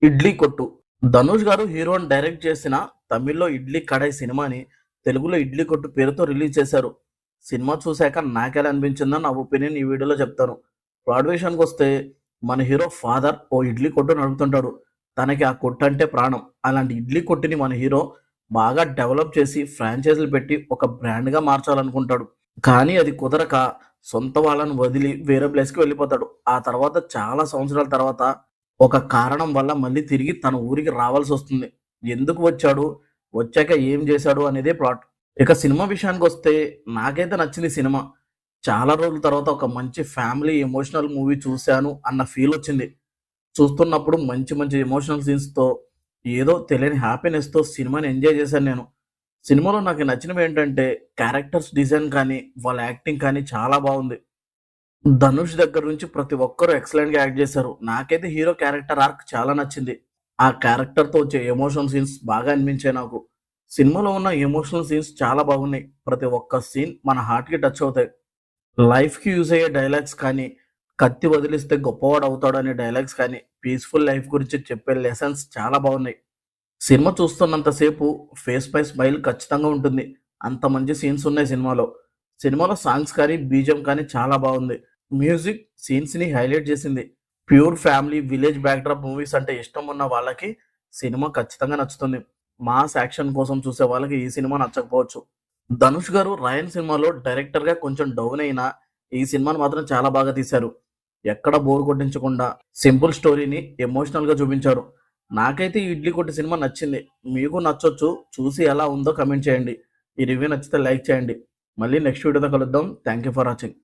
ఇడ్లీ కొట్టు. ధనుష్ గారు హీరోని డైరెక్ట్ చేసిన తమిళ్లో 'ఇడ్లీ కడాయి' సినిమాని తెలుగులో 'ఇడ్లీ కొట్టు' పేరుతో రిలీజ్ చేశారు. సినిమా చూశాక నాకెలా అనిపించిందో నా ఒపీనియన్ ఈ వీడియోలో చెప్తాను. ప్లాట్ విషయానికొస్తే మన హీరో ఫాదర్ ఓ ఇడ్లీ కొట్టు నడుపుతుంటాడు. తనకి ఆ కొట్టు అంటే ప్రాణం. అలాంటి ఇడ్లీ కొట్టుని మన హీరో బాగా డెవలప్ చేసి ఫ్రాంచైజీలు పెట్టి ఒక బ్రాండ్‌గా మార్చాలనుకుంటాడు. కానీ అది కుదరక సొంత వాళ్ళని వదిలి వేరే ప్లేస్‌కి వెళ్ళిపోతాడు. ఆ తర్వాత చాలా సంవత్సరాల తర్వాత ఒక కారణం వల్ల మళ్ళీ తిరిగి తన ఊరికి రావాల్సొస్తుంది. ఎందుకు వచ్చాడు? వచ్చాక ఏం చేశాడు? అనేదే ప్లాట్. ఇక సినిమా విషయానికొస్తే నాకైతే నచ్చింది సినిమా. చాలా రోజుల తర్వాత ఒక మంచి ఫ్యామిలీ ఎమోషనల్ మూవీ చూశాను అన్న ఫీలొచ్చింది. చూస్తున్నప్పుడు మంచి మంచి ఎమోషనల్ సీన్స్‌తో ఏదో తెలియని హ్యాపీనెస్‌తో సినిమాని ఎంజాయ్ చేశాను నేను. సినిమాలో నాకు నచ్చినవేంటంటే క్యారెక్టర్స్ డిజైన్ కానీ, వాళ్ళ యాక్టింగ్ కానీ చాలా బావుంది. ధనుష్ దగ్గర నుంచి ప్రతి ఒక్కరు ఎక్సలెంట్‌గా యాక్ట్ చేశారు. నాకైతే హీరో క్యారెక్టర్ ఆర్క్ చాలా నచ్చింది. ఆ క్యారెక్టర్‌తో వచ్చే ఎమోషనల్ సీన్స్ బాగా అనిపించాయి నాకు. సినిమాలో ఉన్న ఎమోషనల్ సీన్స్ చాలా బాగున్నాయి. ప్రతి ఒక్క సీన్ మన హార్ట్‌కి టచ్ అవుతాయి. లైఫ్‌కి యూజ్ అయ్యే డైలాగ్స్ కానీ, కత్తి వదిలిస్తే గొప్పవాడవుతాడు అనే డైలాగ్స్ కానీ, పీస్‌ఫుల్ లైఫ్ గురించి చెప్పే లెసన్స్ చాలా బాగున్నాయి. సినిమా చూస్తున్నంత సేపు ఫేస్ పై స్మైల్ ఖచ్చితంగా ఉంటుంది. అంత మంచి సీన్స్ ఉన్నాయి సినిమాలో. సినిమాలో సాంగ్స్ కానీ, బీజీఎం కానీ చాలా బాగుంది. మ్యూజిక్ సీన్స్‌ని హైలైట్ చేసింది. Pure family, village backdrop movies అంటే ఇష్టం ఉన్న వాళ్ళకి సినిమా ఖచ్చితంగా నచ్చుతుంది. మాస్ యాక్షన్ కోసం చూసే వాళ్ళకి ఈ సినిమా నచ్చకపోవచ్చు. ధనుష్ గారు 'రాయన్' సినిమాలో డైరెక్టర్‌గా కొంచెం డౌన్ అయినా, ఈ సినిమాని మాత్రం చాలా బాగా తీశారు. ఎక్కడ బోర్ కొట్టించకుండా సింపుల్ స్టోరీని ఎమోషనల్‌గా చూపించారు. నాకైతే ఈ 'ఇడ్లీ కొట్టు' సినిమా నచ్చింది. మీకు నచ్చొచ్చు. చూసి ఎలా ఉందో కామెంట్ చేయండి. ఈ రివ్యూ నచ్చితే లైక్ చేయండి. మళ్ళీ నెక్స్ట్ వీడియోతో కలుద్దాం. Thank you for watching.